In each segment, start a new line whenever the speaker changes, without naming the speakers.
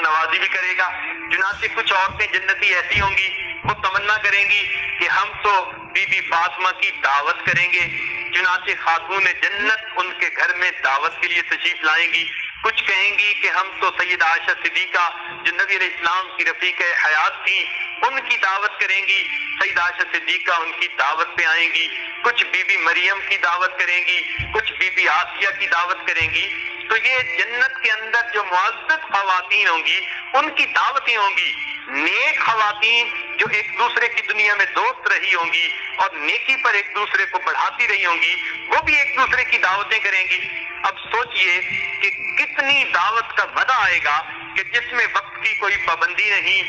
نوازی بھی کرے گا۔ چنانچہ کچھ عورتیں جنتی ایسی ہوں گی، وہ تمنا کریں گی کہ ہم تو بی بی فاطمہ کی دعوت کریں گے، چنانچہ خاتون جنت ان کے گھر میں دعوت کے لیے تشریف لائیں گی۔ کچھ کہیں گی کہ ہم تو سید عائشہ صدیقہ جو نبی علیہ السلام کی رفیق حیات تھی ان کی دعوت کریں گی، سید عائشہ صدیقہ ان کی دعوت پہ آئیں گی۔ کچھ بی بی مریم کی دعوت کریں گی، کچھ بی بی آسیہ کی دعوت کریں گی۔ تو یہ جنت کے اندر جو معزز خواتین ہوں گی ان کی دعوتیں ہوں گی۔ نیک خواتین جو ایک دوسرے کی دنیا میں دوست رہی ہوں گی اور نیکی پر ایک دوسرے کو بڑھاتی رہی ہوں گی، وہ بھی ایک دوسرے کی دعوتیں کریں گی۔ اب سوچئے کہ کتنی دعوت کا مزہ آئے گا کہ جس میں وقت کی کوئی پابندی نہیں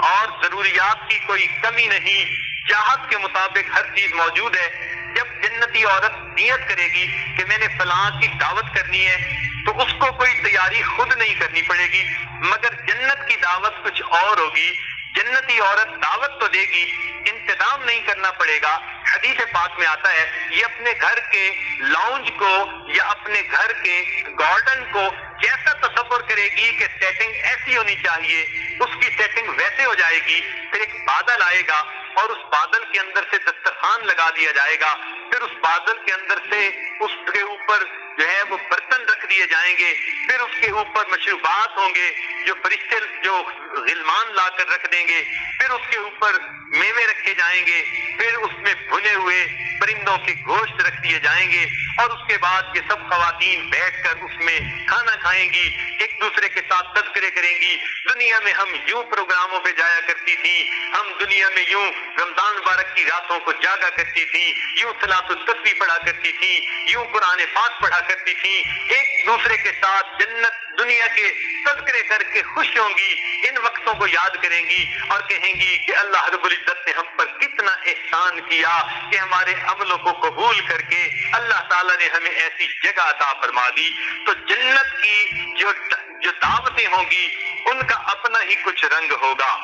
اور ضروریات کی کوئی کمی نہیں، چاہت کے مطابق ہر چیز موجود ہے۔ جب جنتی عورت نیت کرے گی کہ میں نے فلاں کی دعوت کرنی ہے تو اس کو کوئی تیاری خود نہیں کرنی پڑے گی، مگر جنت کی دعوت کچھ اور ہوگی۔ جنتی عورت دعوت تو دے گی، انتظام نہیں کرنا پڑے گا۔ حدیث پاک میں آتا ہے یہ اپنے گھر کے لاؤنج کو یا اپنے گھر کے گارڈن کو کیسا تصور کرے گی کہ سیٹنگ ایسی ہونی چاہیے، اس کی سیٹنگ ویسے ہو جائے گی۔ پھر ایک بادل آئے گا اور اس بادل کے اندر سے دسترخوان لگا دیا جائے گا، پھر اس بادل کے اندر سے اس کے اوپر جو ہے وہ برتن رکھ دیے جائیں گے، پھر اس کے اوپر مشروبات ہوں گے جو فرشتے جو غلمان لا کر رکھ دیں گے، پھر اس کے اوپر میوے رکھے جائیں گے، پھر اس میں بھنے ہوئے پرندوں کے گوشت رکھ دیے جائیں گے، اور اس کے بعد یہ سب خواتین بیٹھ کر اس میں کھانا کھائیں گی، ایک دوسرے کے ساتھ تذکرے کریں گی۔ دنیا میں ہم یوں پروگراموں پہ جایا کرتی تھی، ہم دنیا میں یوں رمضان مبارک کی راتوں کو جاگا کرتی تھی، یوں صلاۃ التسبیح پڑھا کرتی تھی، یوں قرآن پاک پڑھا کرتی تھی، ایک دوسرے کے ساتھ جنت دنیا کے تذکرے کر کے خوش ہوں گی، ان وقتوں کو یاد کریں گی اور کہیں گی کہ اللہ رب العزت نے ہم پر کتنا احسان کیا کہ ہمارے عملوں کو قبول کر کے اللہ تعالیٰ نے ہمیں ایسی جگہ عطا فرما دی۔ تو جنت کی جو دعوتیں ہوں گی ان کا اپنا ہی کچھ رنگ ہوگا۔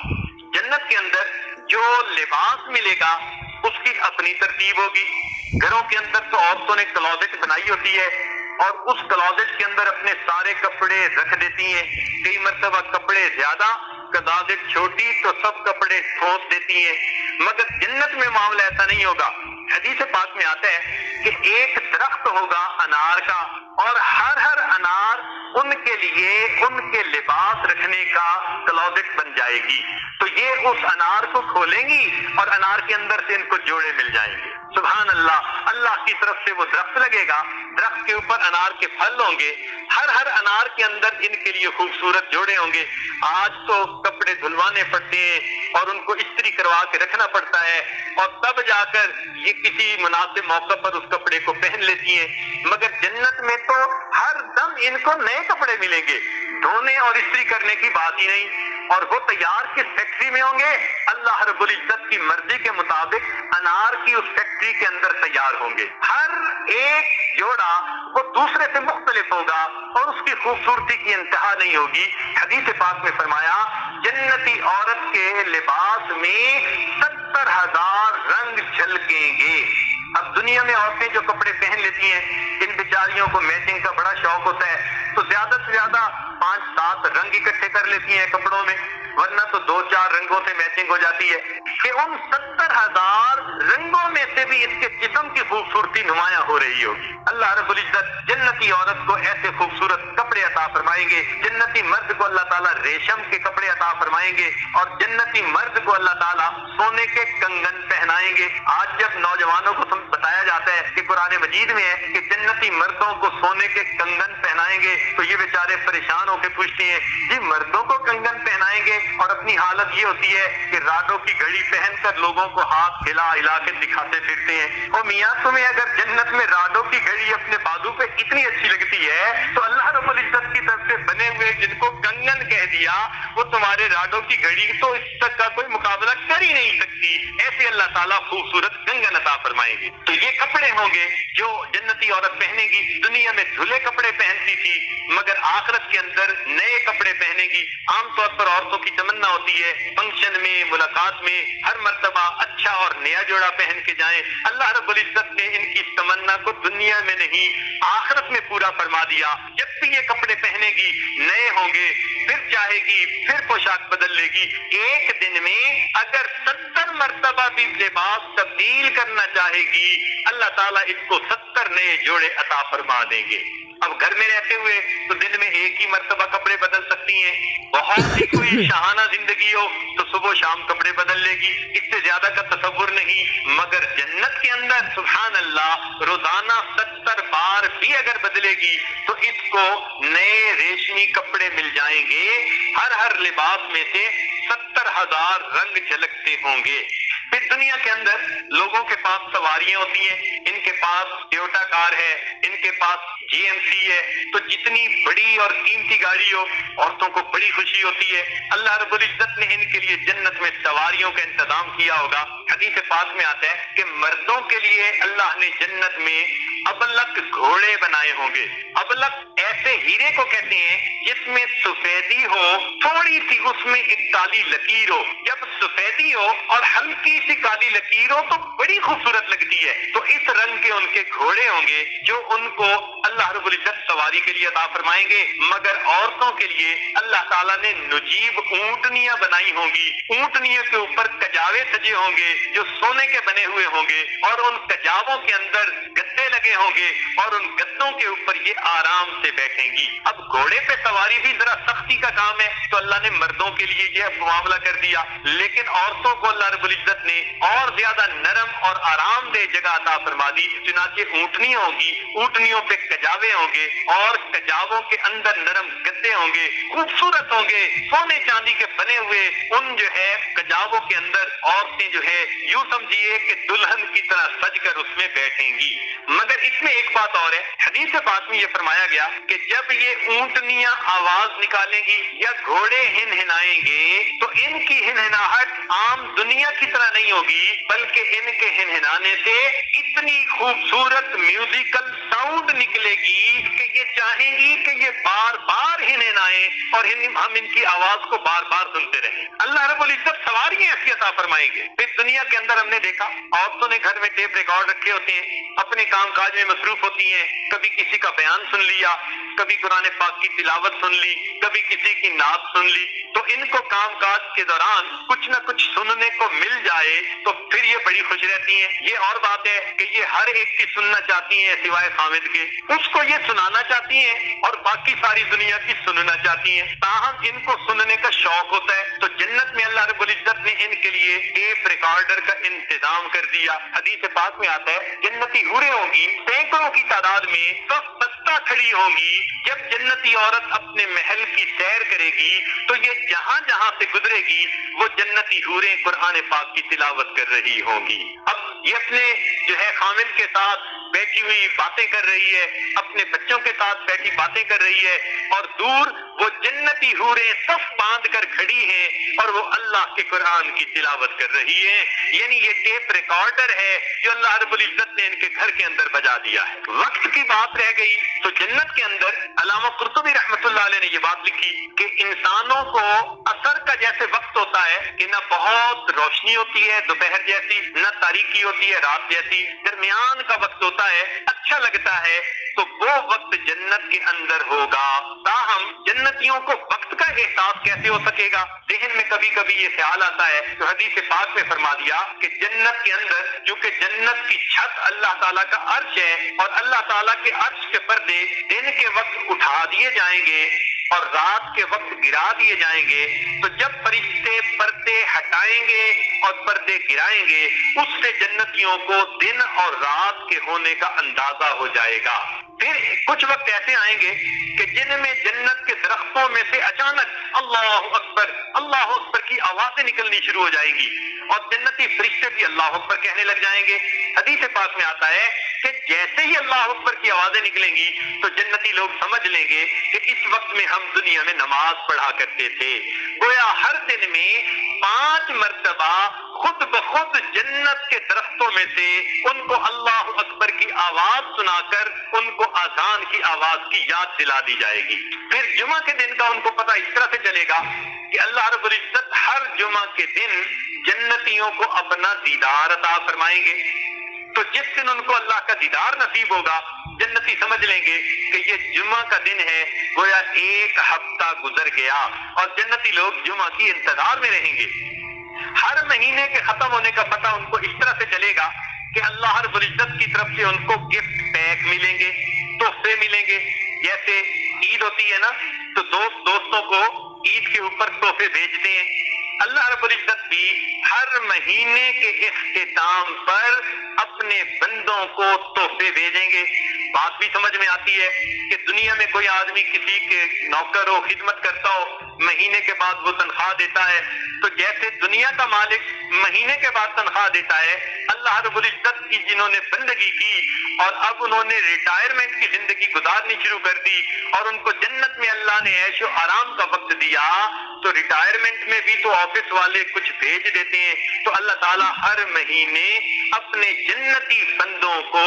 جنت کے اندر جو لباس ملے گا اس کی اپنی ترتیب ہوگی۔ گھروں کے اندر تو عورتوں نے کلوزٹ بنائی ہوتی ہے اور اس کلوزٹ کے اندر اپنے سارے کپڑے رکھ دیتی ہیں، کئی مرتبہ کپڑے زیادہ، کلوزٹ چھوٹی تو سب کپڑے ٹھوس دیتی ہیں، مگر جنت میں معاملہ ایسا نہیں ہوگا۔ حدیث پاک میں آتا ہے کہ ایک درخت ہوگا انار کا، اور ہر انار ان کے لیے ان کے لباس رکھنے کا کلوزٹ بن جائے گی۔ تو یہ اس انار کو کھولیں گی اور انار کے اندر سے ان کو جوڑے مل جائیں گے۔ سبحان اللہ، اللہ کی طرف سے وہ درخت لگے گا، درخت کے اوپر انار کے پھل ہوں گے، ہر انار کے اندر ان کے لیے خوبصورت جوڑے ہوں گے۔ آج تو کپڑے دھلوانے پڑتے ہیں اور ان کو استری کروا کے رکھنا پڑتا ہے اور تب جا کر یہ کسی مناسب موقع پر اس کپڑے کو پہن لیتی ہیں، مگر جنت میں تو ہر دم ان کو نئے کپڑے ملیں گے، دھونے اور استری کرنے کی بات ہی نہیں۔ اور وہ تیار کس فیکٹری میں ہوں گے؟ اللہ رب العزت کی مرضی کے مطابق انار کی اس فیکٹری کے اندر تیار ہوں گے۔ ہر ایک جوڑا وہ دوسرے سے مختلف ہوگا اور اس کی خوبصورتی کی انتہا نہیں ہوگی۔ حدیث پاک میں فرمایا جنتی عورت کے لباس میں 70,000 رنگ چھلکیں گے۔ اب دنیا میں عورتیں جو کپڑے پہن لیتی ہیں ان بیچاریوں کو میچنگ کا بڑا شوق ہوتا ہے، تو زیادہ سے زیادہ 5-7 رنگ اکٹھے کر لیتی ہیں کپڑوں میں، ورنہ تو 2-4 رنگوں سے میچنگ ہو جاتی ہے کہ ان 70,000 رنگوں میں سے بھی اس کے جسم کی خوبصورتی نمایاں ہو رہی ہوگی۔ اللہ رب العزت جنتی عورت کو ایسے خوبصورت کپڑے عطا فرمائیں گے، جنتی مرد کو اللہ تعالیٰ ریشم کے کپڑے عطا فرمائیں گے، اور جنتی مرد کو اللہ تعالیٰ سونے کے کنگن پہنائیں گے۔ آج جب نوجوانوں کو بتایا جاتا ہے کہ قرآن مجید میں ہے کہ جنتی مردوں کو سونے کے کنگن پہنائیں گے، تو یہ بیچارے پریشان ہو کے پوچھتے ہیں جی مردوں کو کنگن پہنائیں گے، اور اپنی حالت یہ ہوتی ہے کہ راڈوں کی گھڑی پہن کر لوگوں کو ہاتھ ہلا کے دکھاتے پھرتے ہیں۔ اور میاں تمہیں اگر جنت میں راڈوں کی گھڑی اپنے بازو پہ اتنی اچھی لگتی ہے تو اللہ رب العزت کی طرف سے بنے ہوئے جن کو کنگن کہہ دیا وہ تمہارے راڈوں کی گھڑی تو اس تک کا کوئی مقابلہ کر ہی نہیں سکتی۔ ایسے اللہ تعالیٰ خوبصورت کنگن عطا فرمائیں گے۔ تو یہ کپڑے ہوں گے جو جنتی عورت پہنے گی۔ دنیا میں دھلے کپڑے پہنتی تھی، مگر آخرت کے اندر نئے کپڑے پہنے گی۔ عام طور پر عورتوں کی تمنا ہوتی ہے فنکشن میں، ملاقات میں ہر مرتبہ اچھا اور نیا جوڑا پہن کے جائیں۔ اللہ رب العزت نے ان کی تمنا کو دنیا میں نہیں آخرت میں پورا فرما دیا۔ جب بھی یہ کپڑے پہنے گی نئے ہوں گے، پھر چاہے گی پھر پوشاک بدل لے گی۔ ایک دن میں اگر 70 مرتبہ بھی لباس تبدیل کرنا چاہے گی، اللہ تعالیٰ اس کو 70 نئے جوڑے عطا فرما دیں گے۔ اب گھر میں رہتے ہوئے تو دن میں ایک ہی مرتبہ کپڑے بدل سکتی ہیں۔ بہت ہی کوئی شاہانہ زندگی ہو تو صبح و شام کپڑے بدل لے گی، اس سے زیادہ کا تصور نہیں۔ مگر جنت کے اندر سبحان اللہ روزانہ 70 بار بھی اگر بدلے گی تو اس کو نئے ریشمی کپڑے مل جائیں گے۔ ہر لباس میں سے 70,000 رنگ جھلکتے ہوں گے۔ پھر دنیا کے اندر لوگوں کے پاس سواریاں ہوتی ہیں، ان کے پاس ٹویوٹا کار ہے، ان کے پاس GMC ہے۔ تو جتنی بڑی اور قیمتی گاڑی ہو عورتوں کو بڑی خوشی ہوتی ہے۔ اللہ رب العزت نے ان کے لیے جنت میں سواریوں کا انتظام کیا ہوگا۔ حدیث پاک میں آتا ہے کہ مردوں کے لیے اللہ نے جنت میں ابلق گھوڑے بنائے ہوں گے۔ ابلق ایسے ہیرے کو کہتے ہیں جس میں سفیدی ہو، تھوڑی سی اس میں ایک کالی لکیر ہو۔ جب سفیدی ہو اور ہلکی سی کالی لکیر ہو تو بڑی خوبصورت لگتی ہے۔ تو اس رنگ کے ان کے گھوڑے ہوں گے جو ان کو اللہ رب العزت سواری کے لیے عطا فرمائیں گے۔ مگر عورتوں کے لیے اللہ تعالیٰ نے نجیب اونٹنیاں بنائی ہوں گی۔ اونٹنیوں کے اوپر کجاوے سجے ہوں گے جو سونے کے بنے ہوئے ہوں گے، اور ان کجاووں کے اندر گدے لگے ہوں گے، اور ان گدوں کے اوپر یہ آرام سے بیٹھیں گی۔ اب گھوڑے پہ سواری بھی ذرا سختی کا کام ہے، تو اللہ نے مردوں کے لیے یہ معاملہ کر دیا، لیکن عورتوں کو اللہ رب العزت نے اور زیادہ نرم اور آرام دہ جگہ عطا فرما دی۔ چنانچہ اونٹنیاں ہوں گی، اونٹنیوں پہ کجاوے ہوں گے، اور کجاووں کے اندر نرم گدے ہوں گے، خوبصورت ہوں گے، سونے چاندی کے بنے ہوئے۔ ان جو ہے کجاووں کے اندر عورتیں جو ہے یوں سمجھیے کہ دلہن کی طرح سج کر اس میں بیٹھیں گی۔ مگر اس میں ایک بات اور ہے، حدیث پاک میں یہ فرمایا گیا کہ جب یہ اونٹنیاں آواز نکالیں گی یا گھوڑے ہنہنائیں گے تو ان کی ہنہناہٹ عام دنیا کی طرح نہیں ہوگی، بلکہ ان کے ہنہنانے سے اتنی خوبصورت میوزیکل ساؤنڈ نکلے گی کہ یہ چاہیں گی کہ یہ بار بار ہنہنائیں اور ہم ان کی آواز کو بار بار سنتے رہیں۔ اللہ رب العزت سواریاں ایسی عطا فرمائیں گے۔ پھر دنیا کے اندر ہم نے دیکھا عورتوں نے گھر میں ٹیپ ریکارڈ رکھے ہوتے ہیں، اپنے کام کاج میں مصروف ہوتی ہیں، کبھی کسی کا بیان سن لیا، کبھی قرآن پاک کی تلاوت سن لی، کبھی کسی کی نعت سن لی۔ تو ان کو کام کاج کے دوران کچھ نہ کچھ سننے کو مل جائے تو پھر یہ بڑی خوش رہتی ہیں۔ یہ اور بات ہے کہ یہ ہر ایک کی سننا چاہتی ہیں سوائے خامد کے، اس کو یہ سنانا چاہتی ہیں اور باقی ساری دنیا کی سننا چاہتی ہیں، تاہم ان کو سننے کا شوق ہوتا ہے۔ تو جنت میں اللہ رب العزت نے ان کے لیے ٹیپ ریکارڈر کا انتظام کر دیا۔ حدیث پاک میں آتا ہے جنتی حوریں ہوں گی سینکڑوں کی تعداد میں، تو بستہ کھڑی ہوں گی۔ جب جنتی عورت اپنے محل کی سیر کرے گی تو یہ جہاں جہاں سے گزرے گی وہ جنتی حوریں قرآن پاک کی تلاوت کر رہی ہوں گی۔ اب یہ اپنے جو ہے خامن کے ساتھ بیٹھی ہوئی باتیں کر رہی ہے، اپنے بچوں کے ساتھ بیٹھی باتیں کر رہی ہے، اور دور وہ جنتی حوریں صف باندھ کر کھڑی ہیں اور وہ اللہ کے قرآن کی تلاوت کر رہی ہیں۔ یعنی یہ ٹیپ ریکارڈر ہے جو اللہ رب العزت نے ان کے گھر کے اندر بجا دیا ہے۔ وقت کی بات رہ گئی تو جنت کے اندر علامہ قرطبی رحمۃ اللہ علیہ نے یہ بات لکھی کہ انسانوں کو عصر کا جیسے وقت ہوتا ہے کہ نہ بہت روشنی ہوتی ہے دوپہر جیسی، نہ تاریکی ہوتی ہے رات جیسی، درمیان کا وقت ہوتا ہے، اچھا لگتا ہے، تو وہ وقت جنت کے اندر ہوگا۔ تاہم جنتیوں کو وقت کا احساس کیسے ہو سکے گا؟ ذہن میں کبھی کبھی یہ خیال آتا ہے تو حدیث پاک میں فرما دیا کہ جنت کے اندر چونکہ جنت کی چھت اللہ تعالیٰ کا عرش ہے اور اللہ تعالیٰ کے عرش کے پردے دن کے وقت اٹھا دیے جائیں گے اور رات کے وقت گرا دیے جائیں گے، تو جب فرشتے پردے ہٹائیں گے اور پردے گرائیں گے اس سے جنتیوں کو دن اور رات کے ہونے کا اندازہ ہو جائے گا۔ پھر کچھ وقت ایسے آئیں گے کہ جن میں جنت کے درختوں میں سے اچانک اللہ اکبر کی آوازیں نکلنی شروع ہو جائیں گی اور جنتی فرشتے بھی اللہ اکبر کہنے لگ جائیں گے۔ حدیث پاک میں آتا ہے کہ جیسے ہی اللہ اکبر کی آوازیں نکلیں گی تو جنتی لوگ سمجھ لیں گے کہ اس وقت میں ہم دنیا میں نماز پڑھا کرتے تھے۔ گویا ہر دن میں 5 مرتبہ خود بخود جنت کے درختوں میں سے ان کو اللہ اکبر کی آواز سنا کر ان کو اذان کی آواز کی یاد دلا دی جائے گی۔ پھر جمعہ کے دن کا ان کو پتہ اس طرح سے چلے گا کہ اللہ رب العزت ہر جمعہ کے دن جنتیوں کو اپنا دیدار عطا فرمائیں گے۔ تو جس دن ان کو اللہ کا دیدار نصیب ہوگا جنتی سمجھ لیں گے کہ یہ جمعہ کا دن ہے، گویا ایک ہفتہ گزر گیا، اور جنتی لوگ جمعہ کی انتظار میں رہیں گے۔ ہر مہینے کے ختم ہونے کا پتہ ان کو اس طرح سے چلے گا کہ اللہ رب العزت کی طرف سے ان کو گفٹ پیک ملیں گے، تحفے ملیں گے۔ جیسے عید ہوتی ہے نا تو دوستوں کو عید کے اوپر تحفے بھیجتے ہیں، اللہ رب العزت بھی ہر مہینے کے اختتام پر اپنے بندوں کو تحفے بھیجیں گے۔ بات بھی سمجھ میں آتی ہے کہ دنیا میں کوئی آدمی کسی کے نوکر ہو، خدمت کرتا ہو، مہینے کے بعد وہ تنخواہ دیتا ہے، تو جیسے دنیا کا مالک مہینے کے بعد تنخواہ دیتا ہے، اللہ رب العزت کی جنہوں نے بندگی کی اور اب انہوں نے ریٹائرمنٹ کی زندگی گزارنی شروع کر دی اور ان کو جنت میں اللہ نے عیش و آرام کا وقت دیا، تو ریٹائرمنٹ میں بھی تو آفس والے کچھ بھیج دیتے ہیں۔ تو اللہ تعالیٰ ہر مہینے اپنے جنتی بندوں کو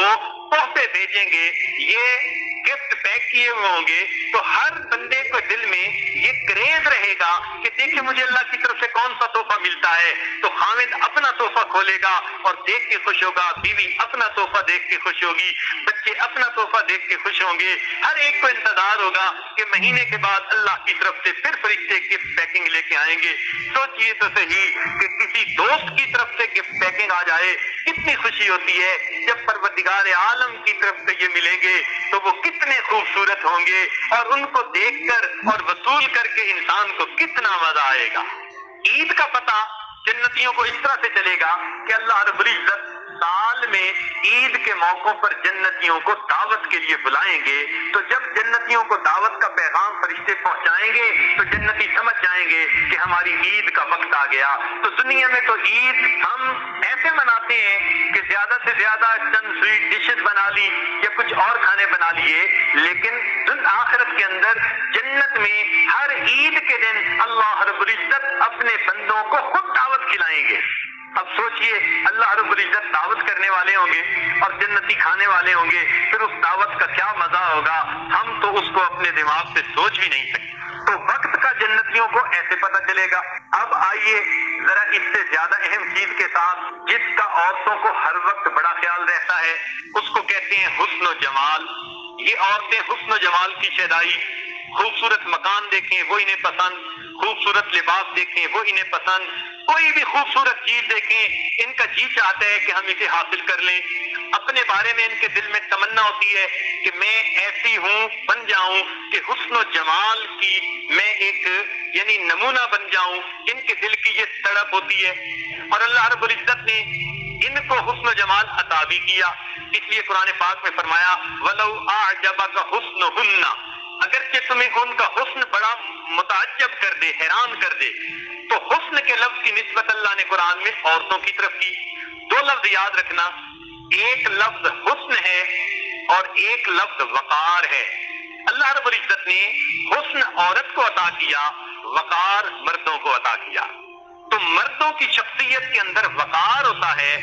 تحفے بھیجیں گے، یہ گفٹ پیک کیے ہوئے ہوں گے، تو ہر بندے کو دل میں یہ کریز رہے گا کہ دیکھیں مجھے اللہ کی طرف سے کون سا تحفہ ملتا ہے۔ تو خاوند اپنا تحفہ کھولے گا اور دیکھ کے خوش ہوگا، بیوی اپنا تحفہ دیکھ کے خوش ہوگی، بچے اپنا تحفہ دیکھ کے خوش ہوں گے۔ ہر ایک کو انتظار ہوگا کہ مہینے کے بعد اللہ کی طرف سے پھر فرشتے گفٹ پیکنگ لے کے آئیں گے۔ سوچئے تو صحیح کہ کسی دوست کی طرف سے گفٹ پیکنگ آ جائے کتنی خوشی ہوتی ہے۔ جب پروردگار عالم کی طرف سے یہ ملیں گے تو وہ کتنے خوبصورت ہوں گے، اور ان کو دیکھ کر اور وصول کر کے انسان کو کتنا مزہ آئے گا۔ عید کا پتہ جنتیوں کو اس طرح سے چلے گا کہ اللہ رب العزت سال میں عید کے موقعوں پر جنتیوں کو دعوت کے لیے بلائیں گے، تو جب جنتیوں کو دعوت کا پیغام فرشتے پہنچائیں گے تو جنتی سمجھ جائیں گے کہ ہماری عید کا وقت آ گیا۔ تو دنیا میں تو عید ہم ایسے مناتے ہیں کہ زیادہ سے زیادہ چند سویٹ ڈشز بنا لی یا کچھ اور کھانے بنا لیے، لیکن آخرت کے اندر جنت میں ہر عید کے دن اللہ رب العزت اپنے بندوں کو خود دعوت کھلائیں گے۔ اب سوچئے اللہ رب العزت دعوت کرنے والے ہوں گے اور جنتی کھانے والے ہوں گے، پھر اس دعوت کا کیا مزہ ہوگا، ہم تو اس کو اپنے دماغ سے سوچ بھی نہیں سکتے۔ تو وقت کا جنتیوں کو ایسے پتہ چلے گا۔ اب آئیے ذرا اس سے زیادہ اہم چیز کے ساتھ جس کا عورتوں کو ہر وقت بڑا خیال رہتا ہے، اس کو کہتے ہیں حسن و جمال۔ یہ عورتیں حسن و جمال کی شیدائی، خوبصورت مکان دیکھیں وہ انہیں پسند، خوبصورت لباس دیکھیں وہ انہیں پسند، کوئی بھی خوبصورت چیز دیکھیں ان کا جی چاہتا ہے کہ ہم اسے حاصل کر لیں۔ اپنے بارے میں ان کے دل میں تمنا ہوتی ہے کہ میں ایسی ہوں بن جاؤں کہ حسن و جمال کی میں ایک یعنی نمونہ بن جاؤں، ان کے دل کی یہ تڑپ ہوتی ہے، اور اللہ رب العزت نے ان کو حسن و جمال عطا بھی کیا۔ اس لیے قرآن پاک میں فرمایا وَلَوْ أَعْجَبَكَ حُسْنُهُنَّ، اگرچہ تمہیں ان کا حسن بڑا متعجب کر دے، حیران کر دے، تو حسن کے لفظ کی نسبت اللہ نے قرآن میں عورتوں کی طرف کی۔ 2 لفظ یاد رکھنا، ایک لفظ حسن ہے اور ایک لفظ وقار ہے۔ اللہ رب العزت نے حسن عورت کو عطا کیا، وقار مردوں کو عطا کیا۔ تو مردوں کی شخصیت کے اندر وقار ہوتا ہے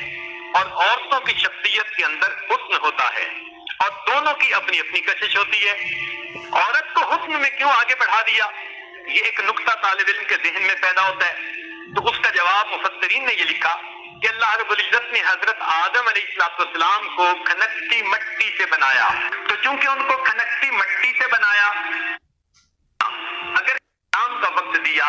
اور عورتوں کی شخصیت کے اندر حسن ہوتا ہے، اور دونوں کی اپنی اپنی کشش ہوتی ہے۔ عورت کو حسن میں کیوں آگے بڑھا دیا، یہ ایک نقطہ طالب علم کے ذہن میں پیدا ہوتا ہے، تو اس کا جواب مفسرین نے یہ لکھا کہ اللہ رب العزت نے حضرت آدم علیہ السلام کو کھنکتی مٹی سے بنایا، تو چونکہ ان کو کھنکتی مٹی سے بنایا، اگر کام کا وقت دیا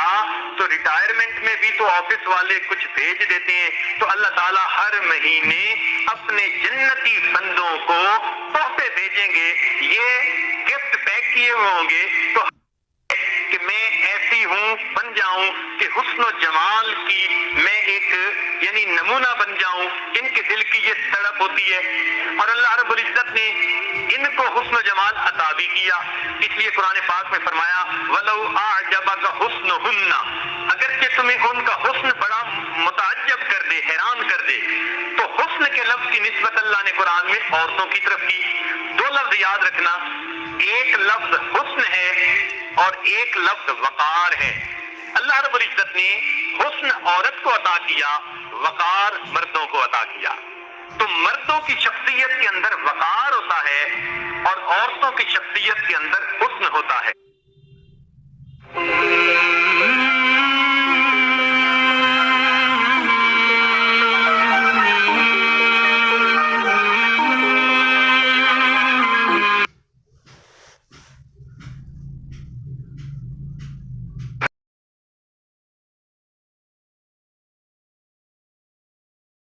تو ریٹائرمنٹ میں بھی تو آفس والے کچھ بھیج دیتے ہیں، تو اللہ تعالیٰ ہر مہینے اپنے جنتی بندوں کو تحفے بھیجیں گے، یہ گفٹ پیک کیے ہوئے ہوں گے، تو کہ میں ایسی ہوں، بن جاؤں کہ حسن و جمال کی میں ایک یعنی نمونہ بن جاؤں، ان کے دل کی یہ تڑپ ہوتی ہے، اور اللہ رب العزت نے ان کو حسن و جمال عطا بھی کیا۔ اس لیے قرآن پاک میں فرمایا وَلَوْ أَعْجَبَكَ حُسْنُهُنَّ، اگرچہ تمہیں ان کا حسن بڑا متعجب کر دے، حیران کر دے، تو حسن کے لفظ کی نسبت اللہ نے قرآن میں عورتوں کی طرف کی۔ دو لفظ یاد رکھنا، ایک لفظ حسن ہے اور ایک لفظ وقار ہے۔ اللہ رب العزت نے حسن عورت کو عطا کیا، وقار مردوں کو عطا کیا۔ تو مردوں کی شخصیت کے اندر وقار ہوتا ہے اور عورتوں کی شخصیت کے اندر حسن ہوتا ہے۔